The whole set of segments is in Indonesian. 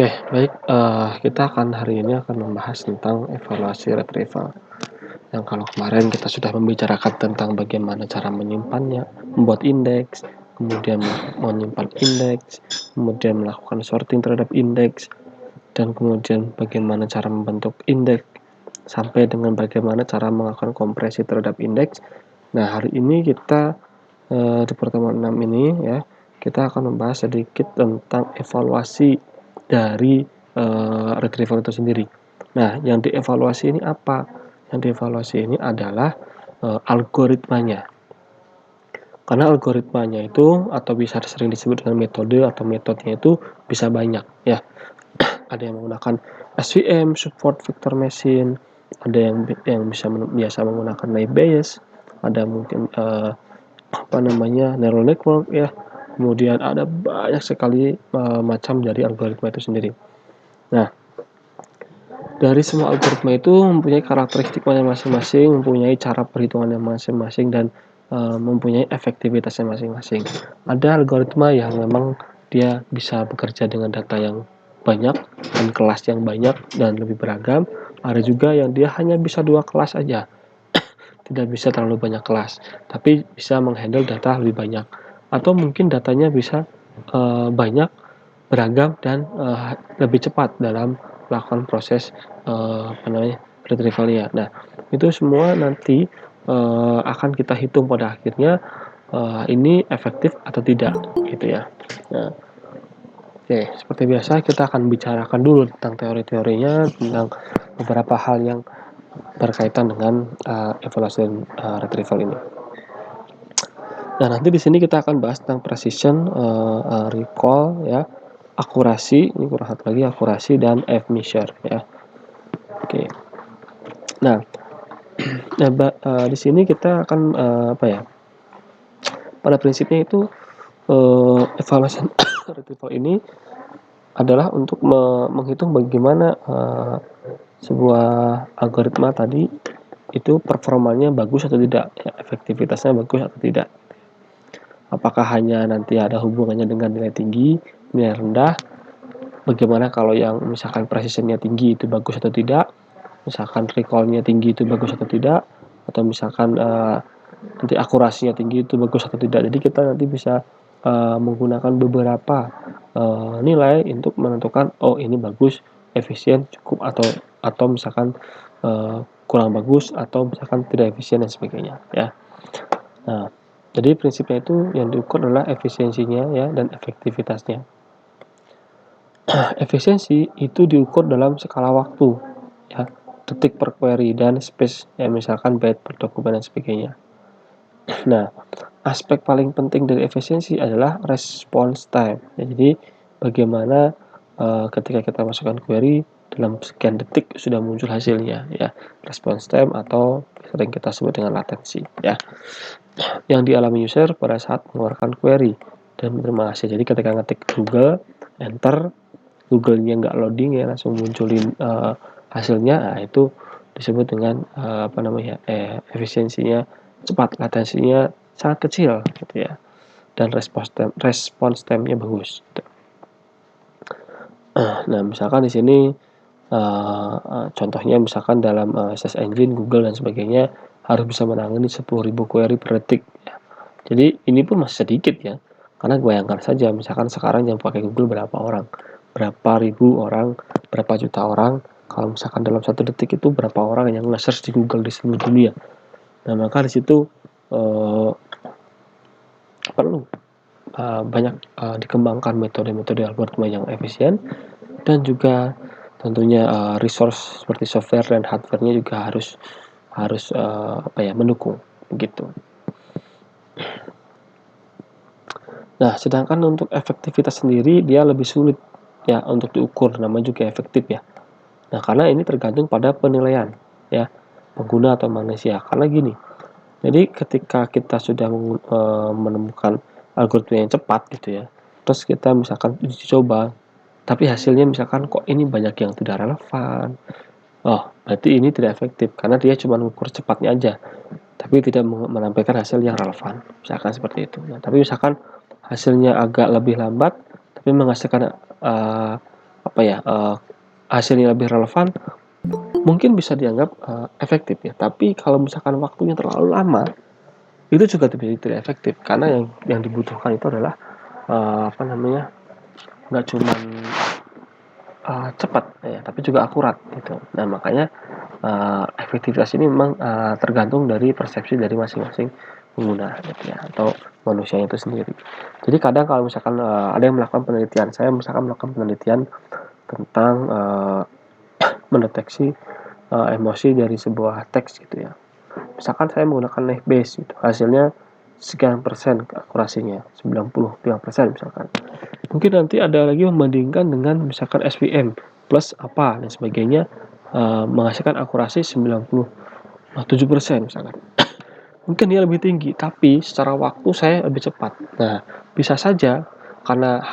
Oke, baik, kita akan hari ini akan membahas tentang evaluasi retrieval. Yang kalau kemarin kita sudah membicarakan tentang bagaimana cara menyimpannya, membuat indeks, kemudian menyimpan indeks, kemudian melakukan sorting terhadap indeks, dan kemudian bagaimana cara membentuk indeks, sampai dengan bagaimana cara melakukan kompresi terhadap indeks. Nah, hari ini kita di pertemuan 6 ini ya, kita akan membahas sedikit tentang evaluasi dari retrieval itu sendiri. Nah, yang dievaluasi ini apa? Yang dievaluasi ini adalah algoritmanya. Karena algoritmanya itu atau bisa sering disebut dengan metode atau metodenya itu bisa banyak ya. Ada yang menggunakan SVM, support vector machine, ada yang biasa menggunakan naive Bayes, ada mungkin neural network ya. Kemudian ada banyak sekali macam dari algoritma itu sendiri. Nah, dari semua algoritma itu mempunyai karakteristiknya masing-masing, mempunyai cara perhitungannya masing-masing, dan mempunyai efektivitasnya masing-masing. Ada algoritma yang memang dia bisa bekerja dengan data yang banyak dan kelas yang banyak dan lebih beragam. Ada juga yang dia hanya bisa 2 kelas aja, tidak bisa terlalu banyak kelas, tapi bisa menghandle data lebih banyak. Atau mungkin datanya bisa banyak, beragam, dan lebih cepat dalam melakukan proses retrievalnya. Nah, itu semua nanti akan kita hitung pada akhirnya ini efektif atau tidak, gitu ya. Nah, oke, seperti biasa kita akan bicarakan dulu tentang teori-teorinya, tentang beberapa hal yang berkaitan dengan evaluasi retrieval ini. Nah, nanti di sini kita akan bahas tentang precision, recall ya, akurasi, ini kurang satu lagi, akurasi dan F-measure ya. Oke. Nah, di sini kita akan pada prinsipnya itu evaluasi retrieval ini adalah untuk menghitung bagaimana sebuah algoritma tadi itu performanya bagus atau tidak, ya, efektivitasnya bagus atau tidak. Apakah hanya nanti ada hubungannya dengan nilai tinggi, nilai rendah, bagaimana kalau yang misalkan precisionnya tinggi itu bagus atau tidak, misalkan recall-nya tinggi itu bagus atau tidak, atau misalkan nanti akurasinya tinggi itu bagus atau tidak. Jadi kita nanti bisa menggunakan beberapa nilai untuk menentukan ini bagus, efisien, cukup, atau misalkan kurang bagus, atau misalkan tidak efisien dan sebagainya ya. Nah, jadi prinsipnya itu yang diukur adalah efisiensinya ya dan efektivitasnya. Efisiensi itu diukur dalam skala waktu ya, detik per query, dan space ya, misalkan byte per dokumen dan sebagainya. Nah, aspek paling penting dari efisiensi adalah response time ya, jadi bagaimana ketika kita masukkan query dalam sekian detik sudah muncul hasilnya ya, response time atau sering kita sebut dengan latensi ya, yang dialami user pada saat mengeluarkan query dan menerima hasil. Jadi ketika ngetik Google, enter, Google-nya nggak loading ya, langsung munculin hasilnya, nah itu disebut dengan efisiensinya cepat, latensinya sangat kecil gitu ya, dan response time-nya bagus gitu. Nah, misalkan di sini contohnya misalkan dalam search engine Google dan sebagainya harus bisa menangani 10.000 query per detik ya. Jadi ini pun masih sedikit ya, karena bayangkan saja misalkan sekarang yang pakai Google berapa orang, berapa ribu orang, berapa juta orang. Kalau misalkan dalam 1 detik itu berapa orang yang nge-search di Google di seluruh dunia. Nah, maka di situ perlu banyak dikembangkan metode-metode algoritma yang efisien, dan juga tentunya resource seperti software dan hardware-nya juga harus mendukung begitu. Nah, sedangkan untuk efektivitas sendiri dia lebih sulit ya untuk diukur, namanya juga efektif ya. Nah, karena ini tergantung pada penilaian ya pengguna atau manusia. Karena gini, jadi ketika kita sudah menemukan algoritma yang cepat gitu ya, terus kita misalkan uji coba, tapi hasilnya misalkan kok ini banyak yang tidak relevan, berarti ini tidak efektif karena dia cuma mengukur cepatnya aja, tapi tidak menampilkan hasil yang relevan, misalkan seperti itu. Nah, tapi misalkan hasilnya agak lebih lambat, tapi menghasilkan hasilnya lebih relevan, mungkin bisa dianggap efektif ya. Tapi kalau misalkan waktunya terlalu lama, itu juga tidak efektif, karena yang dibutuhkan itu adalah nggak cuman cepat ya, tapi juga akurat gitu. Nah makanya efektivitas ini memang tergantung dari persepsi dari masing-masing pengguna gitu ya, atau manusianya itu sendiri. Jadi kadang kalau misalkan ada yang melakukan penelitian, saya misalkan melakukan penelitian tentang mendeteksi emosi dari sebuah teks gitu ya. Misalkan saya menggunakan Naive Bayes gitu, hasilnya sekian persen akurasinya, 95% misalkan. Mungkin nanti ada lagi membandingkan dengan misalkan SVM plus apa dan sebagainya, menghasilkan akurasi 97% misalkan. Mungkin dia lebih tinggi, tapi secara waktu saya lebih cepat. Nah, bisa saja karena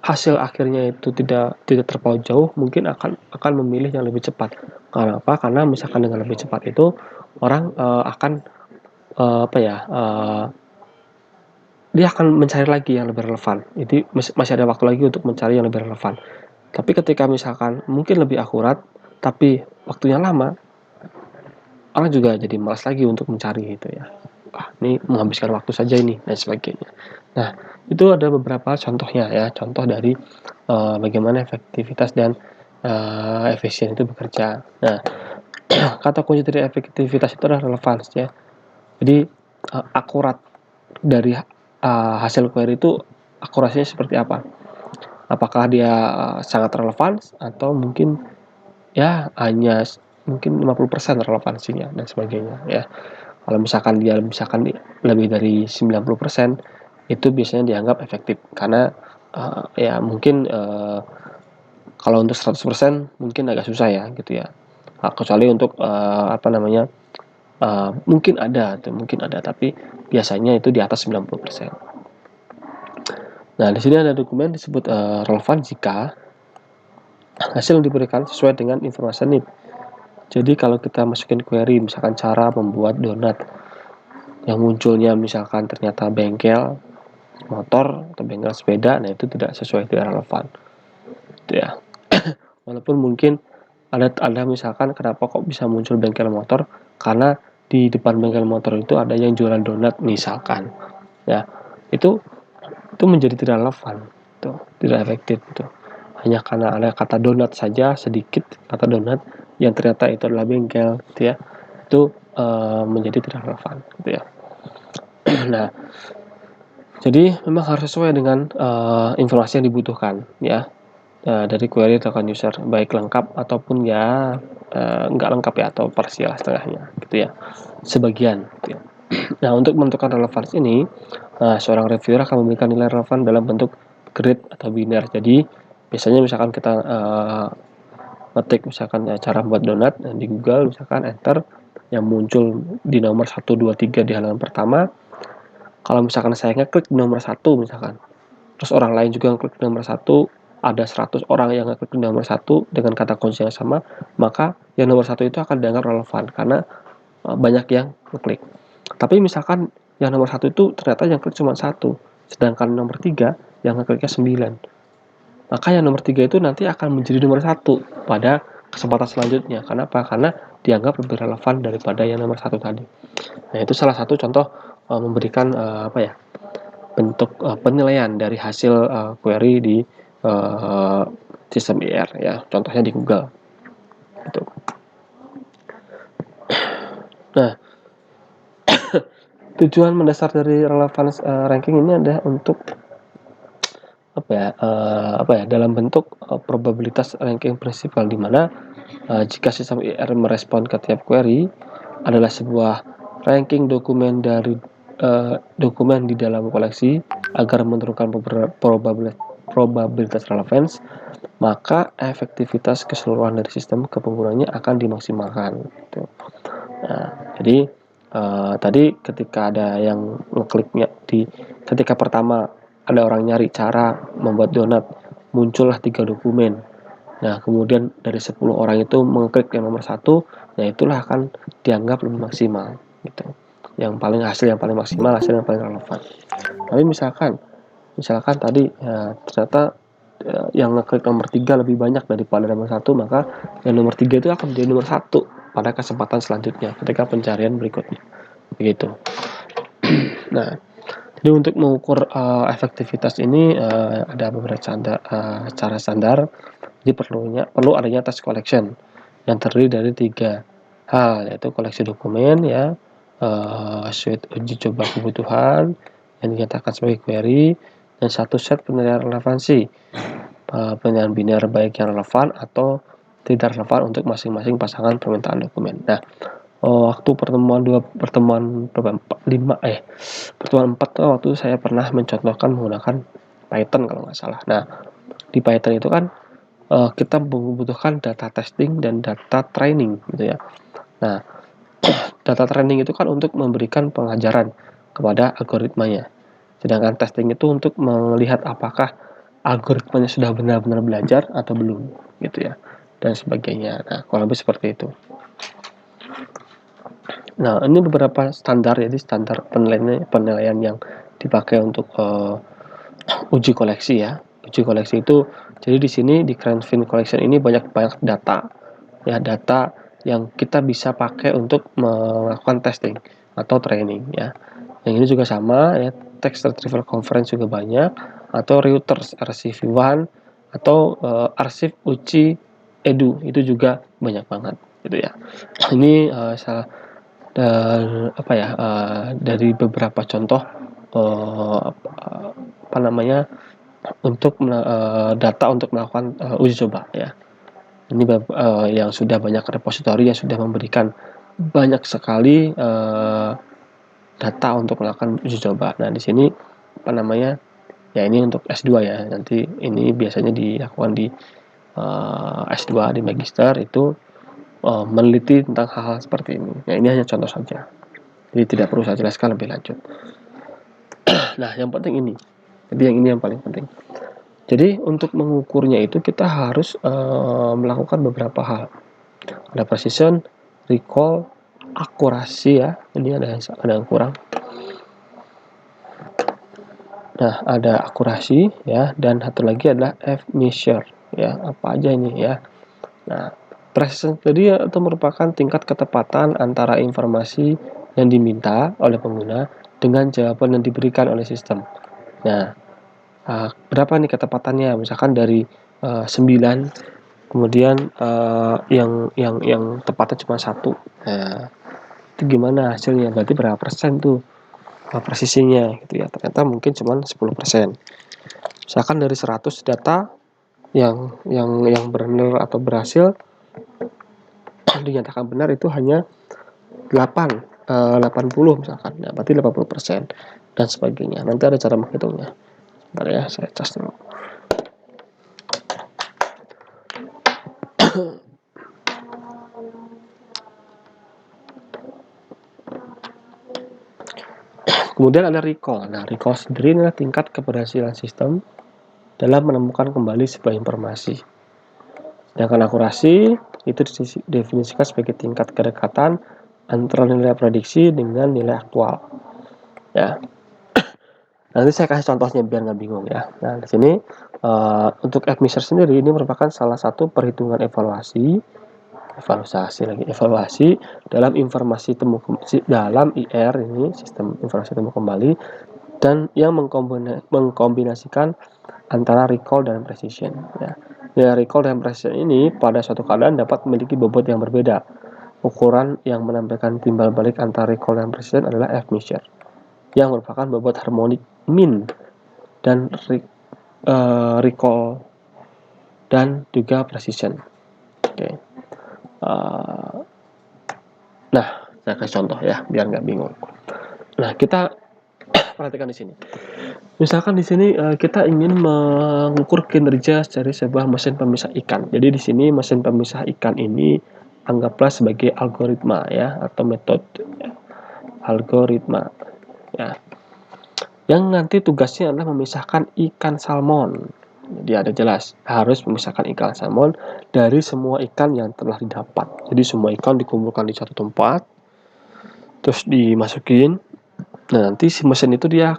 hasil akhirnya itu tidak terpaut jauh, mungkin akan memilih yang lebih cepat. Karena apa? Karena misalkan dengan lebih cepat itu orang akan dia akan mencari lagi yang lebih relevan. Jadi masih ada waktu lagi untuk mencari yang lebih relevan. Tapi ketika misalkan mungkin lebih akurat, tapi waktunya lama, orang juga jadi malas lagi untuk mencari gitu ya. Ini menghabiskan waktu saja ini dan sebagainya. Nah, itu ada beberapa contohnya ya, contoh dari bagaimana efektivitas dan efisien itu bekerja. Nah, kata kunci dari efektivitas itu adalah relevansi ya. Jadi akurat dari hasil query itu akurasinya seperti apa? Apakah dia sangat relevan atau mungkin ya hanya mungkin 50% relevansinya dan sebagainya ya. Kalau misalkan dia lebih dari 90%, itu biasanya dianggap efektif karena ya mungkin kalau untuk 100% mungkin agak susah ya gitu ya. Kecuali untuk mungkin ada tapi biasanya itu di atas 90%. Nah, di sini ada dokumen disebut relevan jika hasil yang diberikan sesuai dengan informasi need. Jadi kalau kita masukin query misalkan cara membuat donat, yang munculnya misalkan ternyata bengkel motor atau bengkel sepeda, nah itu tidak relevan gitu ya. Walaupun mungkin ada misalkan kenapa kok bisa muncul bengkel motor, karena di depan bengkel motor itu ada yang jualan donat misalkan ya, itu menjadi tidak relevan, tidak efektif hanya karena ada kata donat saja, sedikit kata donat yang ternyata itu adalah bengkel gitu ya, itu menjadi tidak relevan gitu ya. Nah, jadi memang harus sesuai dengan informasi yang dibutuhkan ya, dari query token user, baik lengkap ataupun ya nggak lengkap ya, atau parsial setengahnya gitu ya, sebagian gitu ya. Nah, untuk menentukan relevansi ini, seorang reviewer akan memberikan nilai relevan dalam bentuk grid atau biner. Jadi biasanya misalkan kita ngetik misalkan cara buat donat di Google, misalkan enter, yang muncul di nomor 1, 2, 3 di halaman pertama. Kalau misalkan saya ngeklik di nomor 1 misalkan, terus orang lain juga ngeklik di nomor 1, ada 100 orang yang ngeklik di nomor 1 dengan kata kunci yang sama, maka yang nomor 1 itu akan dianggap relevan karena banyak yang ngeklik. Tapi misalkan yang nomor 1 itu ternyata yang klik cuma 1, sedangkan nomor 3 yang ngekliknya 9. Maka yang nomor 3 itu nanti akan menjadi nomor 1 pada kesempatan selanjutnya. Kenapa? Karena dianggap lebih relevan daripada yang nomor 1 tadi. Nah, itu salah satu contoh memberikan bentuk penilaian dari hasil query di sistem IR ya, contohnya di Google gitu. Nah, tujuan mendasar dari relevance ranking ini adalah untuk dalam bentuk probabilitas ranking prinsipal, di mana jika sistem IR merespon ke tiap query adalah sebuah ranking dokumen dari dokumen di dalam koleksi agar menurunkan probabilitas relevance, maka efektivitas keseluruhan dari sistem ke penggunanya akan dimaksimalkan gitu. Nah, jadi tadi ketika ada yang ngekliknya ketika pertama ada orang nyari cara membuat donat, muncullah 3 dokumen. Nah, kemudian dari 10 orang itu mengklik yang nomor 1, nah itulah akan dianggap lebih maksimal gitu. Hasil yang paling maksimal, hasil yang paling relevan. Tapi misalkan misalkan tadi ternyata yang ngeklik nomor 3 lebih banyak daripada nomor 1, maka yang nomor 3 itu akan menjadi nomor 1 pada kesempatan selanjutnya ketika pencarian berikutnya. Begitu. Nah, jadi untuk mengukur efektivitas ini ada beberapa cara standar. Jadi perlu adanya task collection yang terdiri dari 3 hal, yaitu koleksi dokumen ya, suite uji coba kebutuhan yang dinyatakan sebagai query, dan satu set penilaian relevansi, penilaian biner baik yang relevan atau tidak relevan untuk masing-masing pasangan permintaan dokumen. Nah, waktu pertemuan 4 waktu saya pernah mencontohkan menggunakan Python kalau nggak salah. Nah, di Python itu kan kita membutuhkan data testing dan data training gitu ya. Nah, data training itu kan untuk memberikan pengajaran kepada algoritmanya. Sedangkan testing itu untuk melihat apakah algoritmanya sudah benar-benar belajar atau belum gitu ya. Dan sebagainya. Nah, kurang lebih seperti itu. Nah, ini beberapa standar, jadi standar penilaian yang dipakai untuk uji koleksi ya. Uji koleksi itu jadi di sini di Cranfin Collection ini banyak data ya, data yang kita bisa pakai untuk melakukan testing atau training ya. Yang ini juga sama ya, text retrieval conference juga banyak, atau Reuters RCV1 atau arsip uji edu itu juga banyak banget gitu ya. Ini dari beberapa contoh untuk data untuk melakukan uji coba ya. Ini yang sudah banyak repositori yang sudah memberikan banyak sekali data untuk melakukan uji coba. Nah, di sini ya ini untuk S2 ya. Nanti ini biasanya dilakukan di S2 di magister itu meneliti tentang hal-hal seperti ini. Ya, ini hanya contoh saja. Jadi tidak perlu saya jelaskan lebih lanjut. Nah, yang penting ini. Jadi yang ini yang paling penting. Jadi untuk mengukurnya itu kita harus melakukan beberapa hal. Ada precision, recall, akurasi ya. Ini ada yang kurang. Nah, ada akurasi ya, dan satu lagi adalah F-measure ya. Apa aja ini ya. Nah, precision tadi itu merupakan tingkat ketepatan antara informasi yang diminta oleh pengguna dengan jawaban yang diberikan oleh sistem. Nah, berapa nih ketepatannya? Misalkan dari 9, kemudian yang tepatnya cuma 1. Nah, itu gimana hasilnya? Berarti berapa persen tuh presisinya gitu ya. Ternyata mungkin cuma 10%. Misalkan dari 100 data yang benar atau berhasil dinyatakan benar itu hanya 80 misalkan. Nah, berarti 80% dan sebagainya. Nanti ada cara menghitungnya. Bentar ya, saya cas dulu. Kemudian ada recall. Nah, recall sendiri adalah tingkat keberhasilan sistem dalam menemukan kembali sebuah informasi. Sedangkan akurasi itu didefinisikan sebagai tingkat kedekatan antara nilai prediksi dengan nilai aktual. Ya. Nanti saya kasih contohnya biar nggak bingung ya. Nah, di sini untuk F-measure sendiri ini merupakan salah satu perhitungan evaluasi dalam informasi dalam IR ini, sistem informasi temu kembali, dan yang mengkombinasikan antara recall dan precision ya. Recall dan precision ini pada suatu keadaan dapat memiliki bobot yang berbeda. Ukuran yang menampilkan timbal balik antara recall dan precision adalah F-measure yang merupakan bobot harmonik mean dan recall dan juga precision. Oke. Nah, saya kasih contoh ya, biar nggak bingung. Nah, kita perhatikan di sini. Misalkan di sini kita ingin mengukur kinerja dari sebuah mesin pemisah ikan. Jadi di sini mesin pemisah ikan ini anggaplah sebagai algoritma ya, atau metode ya. Algoritma ya. Yang nanti tugasnya adalah memisahkan ikan salmon. Jadi ada jelas harus memisahkan ikan salmon dari semua ikan yang telah didapat. Jadi semua ikan dikumpulkan di satu tempat, terus dimasukin Nah, nanti si mesin itu dia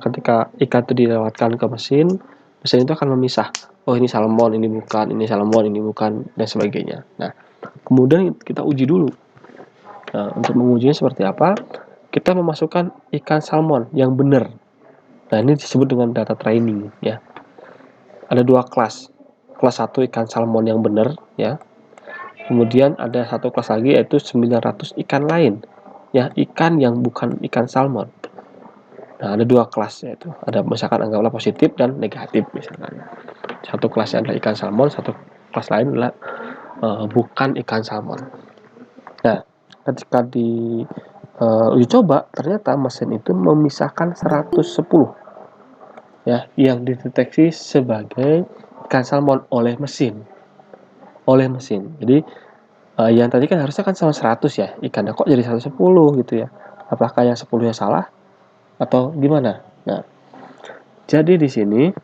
ketika ikan itu dilewatkan ke mesin itu akan memisah. Oh, ini salmon, ini bukan, ini salmon, ini bukan, dan sebagainya. Nah, kemudian kita uji dulu. Nah, untuk mengujinya seperti apa? Kita memasukkan ikan salmon yang benar. Nah, ini disebut dengan data training ya. Ada 2 kelas. Kelas 1 ikan salmon yang benar ya. Kemudian ada satu kelas lagi yaitu 900 ikan lain. Ya, ikan yang bukan ikan salmon. Nah, ada 2 kelas yaitu. Ada misalkan anggaplah positif dan negatif misalkan. Satu kelasnya adalah ikan salmon, satu kelas lain adalah bukan ikan salmon. Nah, ketika di uji coba ternyata mesin itu memisahkan 110 ya yang dideteksi sebagai ikan salmon oleh mesin. Jadi yang tadi kan harusnya kan sama 100 ya ikannya, kok jadi 110 gitu ya. Apakah yang 10-nya salah atau gimana? Nah, jadi di sini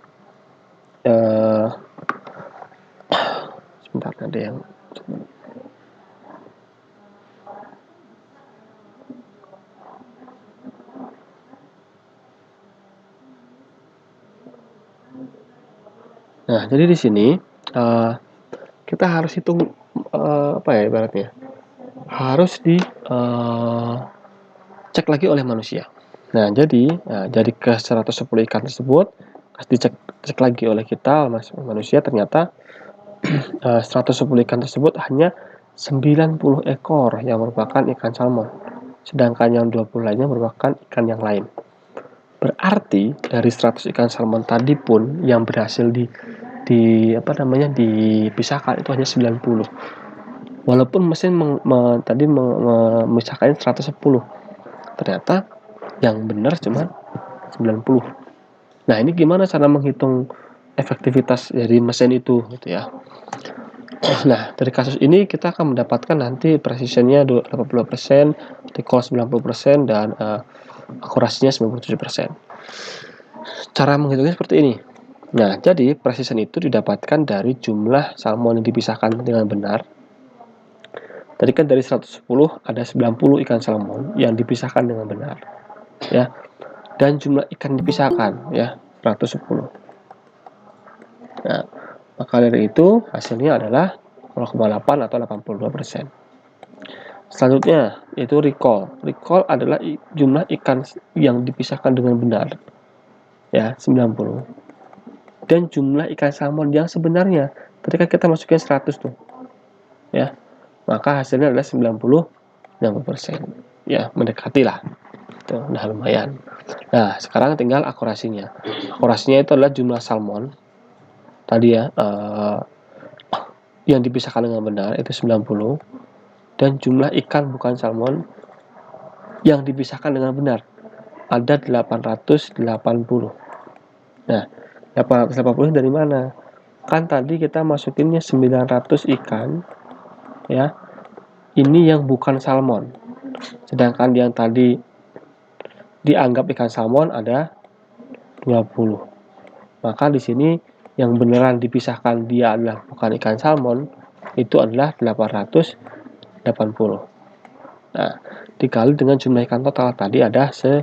sebentar ada yang Nah, jadi di sini kita harus hitung apa ya ibaratnya? Harus di cek lagi oleh manusia. Nah, jadi ke 110 ikan tersebut harus dicek lagi oleh kita manusia, ternyata 110 ikan tersebut hanya 90 ekor yang merupakan ikan salmon. Sedangkan yang 20 lainnya merupakan ikan yang lain. Berarti dari 100 ikan salmon tadi pun yang berhasil dipisahkan itu hanya 90. Walaupun mesin tadi memisahkan 110. Ternyata yang benar cuma 90. Nah, ini gimana cara menghitung efektivitas dari mesin itu gitu ya. Nah, dari kasus ini kita akan mendapatkan nanti precision-nya 80%, recall 90%, dan akurasinya 97%. Cara menghitungnya seperti ini. Nah, jadi precision itu didapatkan dari jumlah salmon yang dipisahkan dengan benar. Tadi kan dari 110 ada 90 ikan salmon yang dipisahkan dengan benar. Ya. Dan jumlah ikan dipisahkan ya 110. Nah, maka dari itu hasilnya adalah 0,8 atau 82%. Selanjutnya yaitu recall. Recall adalah jumlah ikan yang dipisahkan dengan benar ya 90. Dan jumlah ikan salmon yang sebenarnya ketika kita masukin 100 tuh ya, maka hasilnya adalah 90% ya, mendekati lah itu udah lumayan. Nah, sekarang tinggal akurasinya itu adalah jumlah salmon tadi ya yang dipisahkan dengan benar itu 90, dan jumlah ikan bukan salmon yang dipisahkan dengan benar ada 880. Nah, 880 dari mana? Kan tadi kita masukinnya 900 ikan ya. Ini yang bukan salmon. Sedangkan yang tadi dianggap ikan salmon ada 20. Maka di sini yang beneran dipisahkan dia adalah bukan ikan salmon, itu adalah 880. Nah, dikali dengan jumlah ikan total tadi ada 1000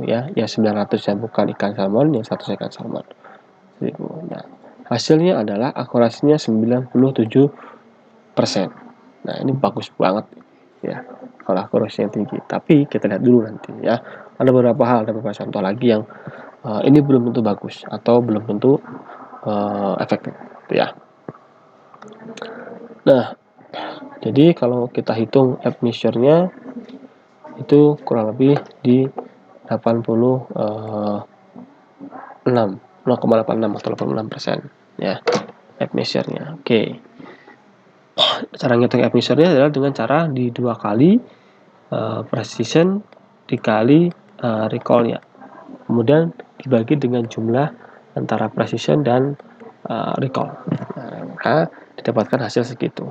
ya. Yang 900 yang bukan ikan salmon, yang 100 ikan salmon. 1000. Nah, hasilnya adalah akurasinya 97%. Nah, ini bagus banget ya kalau akurasinya tinggi. Tapi kita lihat dulu nanti ya. Ada beberapa contoh lagi yang ini belum tentu bagus atau belum tentu efektif ya. Nah, jadi kalau kita hitung F measure-nya itu kurang lebih di 0,86 atau 86% ya F measure-nya. Oke. Cara ngitung F measure-nya adalah dengan cara di 2 kali precision dikali recall-nya. Kemudian dibagi dengan jumlah antara precision dan recall. Nah, maka didapatkan hasil segitu.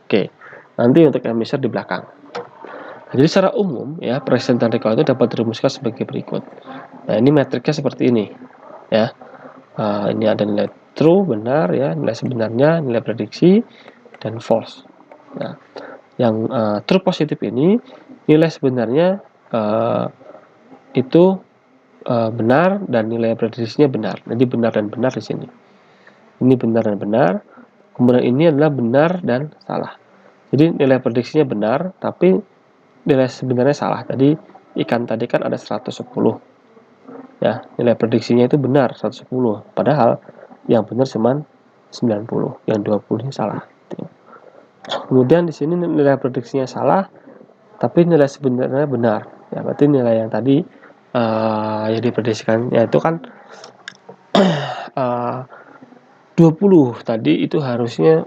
Oke. Nanti untuk F measure di belakang. Nah, jadi secara umum ya precision dan recall itu dapat dirumuskan sebagai berikut. Nah, ini metriknya seperti ini ya. Ini ada nilai true benar ya, nilai sebenarnya, nilai prediksi, dan false. Nah, yang true positif ini nilai sebenarnya itu benar dan nilai prediksinya benar. Jadi benar dan benar di sini. Ini benar dan benar. Kemudian ini adalah benar dan salah. Jadi nilai prediksinya benar, tapi nilai sebenarnya salah. Jadi ikan tadi kan ada 110. Ya, nilai prediksinya itu benar 110. Padahal yang benar cuma 90, yang 20-nya salah. Kemudian di sini nilai prediksinya salah, tapi nilai sebenarnya benar. Ya, berarti nilai yang tadi yang diprediksikan yaitu kan 20 tadi itu harusnya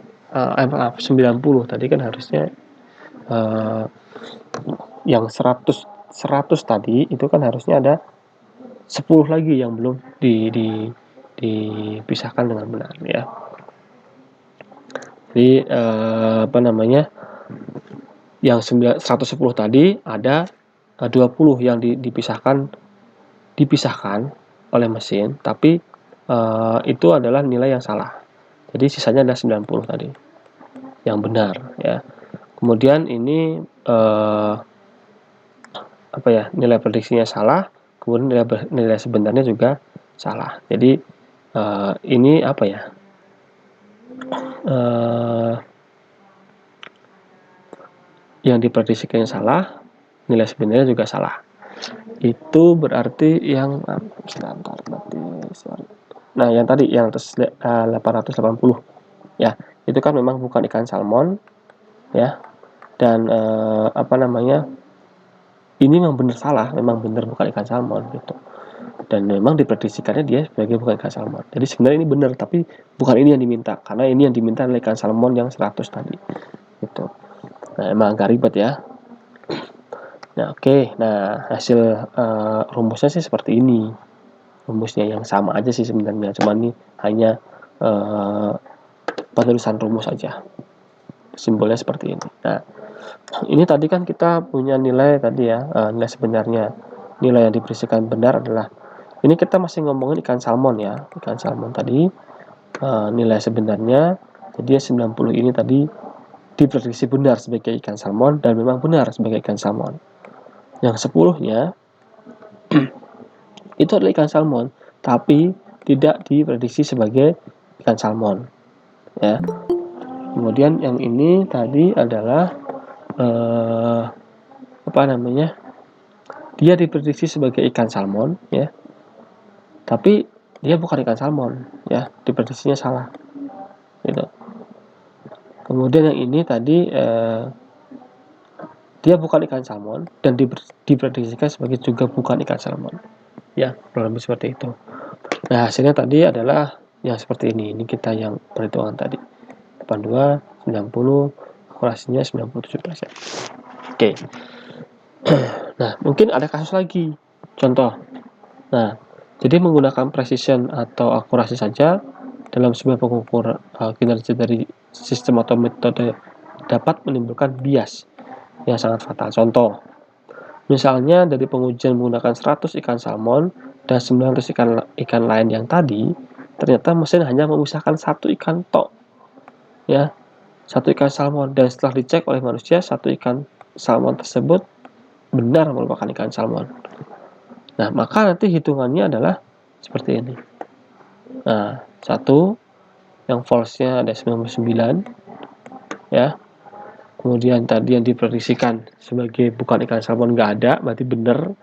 maaf 90 tadi kan harusnya yang 100 tadi itu kan harusnya ada 10 lagi yang belum dipisahkan dengan benar ya. Jadi yang 110 tadi ada 20 yang dipisahkan oleh mesin, tapi itu adalah nilai yang salah. Jadi sisanya ada 90 tadi yang benar ya. Kemudian ini nilai prediksinya salah, kemudian nilai sebenarnya juga salah. Jadi ini yang diprediksikannya salah, nilai sebenarnya juga salah. Itu berarti yang Nah, yang tadi yang 880 ya, itu kan memang bukan ikan salmon ya. Dan ini memang benar salah, memang benar bukan ikan salmon gitu. Dan memang diprediksikannya dia sebagai bukan ikan salmon. Jadi sebenarnya ini benar, tapi bukan ini yang diminta, karena ini yang diminta adalah ikan salmon yang 100 tadi. Gitu. Nah, emang agak ribet ya. Nah, oke. Nah, hasil rumusnya sih seperti ini. Rumusnya yang sama aja sih sebenarnya, cuma ini hanya penulisan rumus aja. Simbolnya seperti ini. Nah, ini tadi kan kita punya nilai tadi ya, nilai sebenarnya. Nilai yang diberisikan benar adalah, ini kita masih ngomongin ikan salmon ya. Ikan salmon tadi nilai sebenarnya, jadi 90 ini tadi diprediksi benar sebagai ikan salmon dan memang benar sebagai ikan salmon. Yang 10-nya itu adalah ikan salmon, tapi tidak diprediksi sebagai ikan salmon ya. Kemudian yang ini tadi adalah dia diprediksi sebagai ikan salmon ya, tapi dia bukan ikan salmon ya, diprediksinya salah gitu. Kemudian yang ini tadi dia bukan ikan salmon dan diprediksikan sebagai juga bukan ikan salmon ya, kurang lebih seperti itu. Nah, hasilnya tadi adalah yang seperti ini. Ini kita yang perhitungan tadi 82, 90, akurasinya 97%. Oke. Nah, mungkin ada kasus lagi. Contoh. Nah, jadi menggunakan precision atau akurasi saja dalam sebuah pengukur kinerja dari sistem atau metode dapat menimbulkan bias yang sangat fatal. Contoh, misalnya dari pengujian menggunakan 100 ikan salmon dan 900 ikan lain yang tadi, ternyata mesin hanya memisahkan 1 ikan tok. Ya, 1 ikan salmon, dan setelah dicek oleh manusia, 1 ikan salmon tersebut benar merupakan ikan salmon. Nah, maka nanti hitungannya adalah seperti ini. Nah, 1 yang false-nya ada 99 ya. Kemudian tadi yang diprediksikan sebagai bukan ikan salmon nggak ada, berarti benar.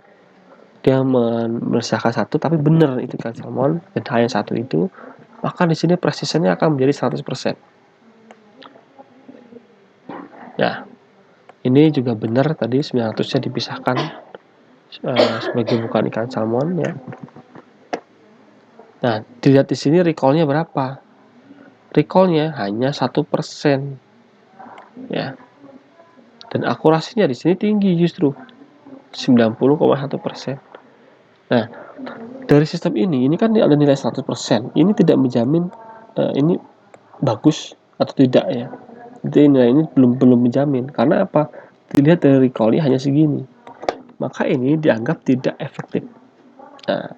Dia memisahkan 1 tapi benar itu ikan salmon dan hanya 1 itu, maka di sini presisinya akan menjadi 100%. Ya, ini juga benar tadi 900-nya dipisahkan sebagai bukan ikan salmon ya. Nah, dilihat di sini recall-nya berapa? Recall-nya hanya 1% ya. Dan akurasinya di sini tinggi justru 90,1%. Nah, dari sistem ini kan ada nilai 100%. Ini tidak menjamin ini bagus atau tidak ya. Jadi nilai ini belum menjamin. Karena apa? Dilihat dari recall-nya hanya segini. Maka ini dianggap tidak efektif. Nah,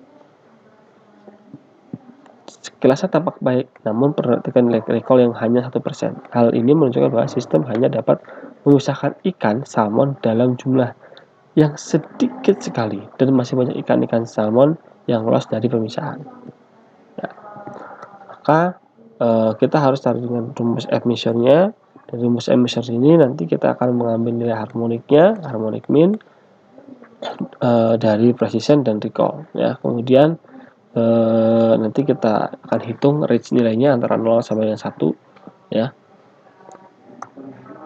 sekilasnya tampak baik, namun perhatikan recall yang hanya 1%. Hal ini menunjukkan bahwa sistem hanya dapat memisahkan ikan salmon dalam jumlah yang sedikit sekali dan masih banyak ikan-ikan salmon yang lolos dari pemisahan. Ya, maka kita harus cari dengan rumus emissionnya. Dari rumus emission ini nanti kita akan mengambil nilai harmoniknya, harmonic mean dari precision dan recall. Ya, kemudian nanti kita akan hitung range nilainya antara 0 sampai dengan 1 ya.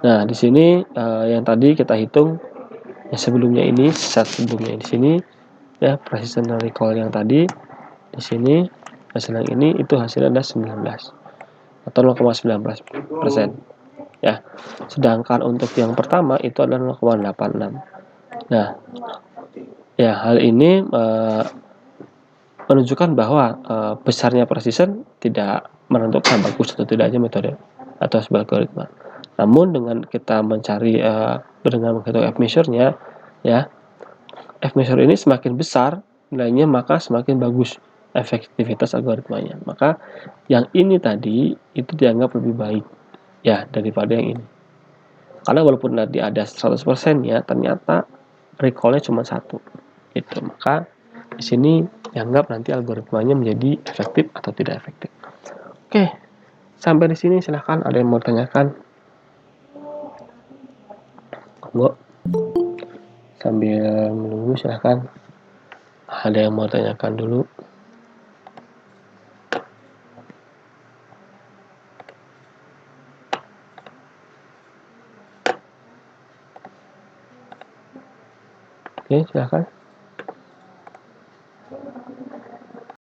Nah, di sini yang tadi kita hitung yang sebelumnya ini, sebelumnya di sini ya, precision dan recall yang tadi di sini hasil yang ini itu hasilnya adalah 19 atau 0,19% ya. Sedangkan untuk yang pertama itu adalah 0,86. Nah, ya hal ini menunjukkan bahwa besarnya precision tidak menentukan bagus atau tidaknya metode atau sebuah algoritma. Namun dengan kita mencari dengan menghitung F-measure-nya ya, F-measure ini semakin besar nilainya maka semakin bagus efektivitas algoritmanya. Maka yang ini tadi itu dianggap lebih baik ya daripada yang ini. Karena walaupun tadi ada 100% ya, ternyata recall-nya cuma 1. Itu. Maka di sini dianggap nanti algoritmanya menjadi efektif atau tidak efektif. Oke, sampai di sini silahkan ada yang mau tanyakan. Monggo. Sambil menunggu silahkan. Ada yang mau tanyakan dulu. Oke, silahkan.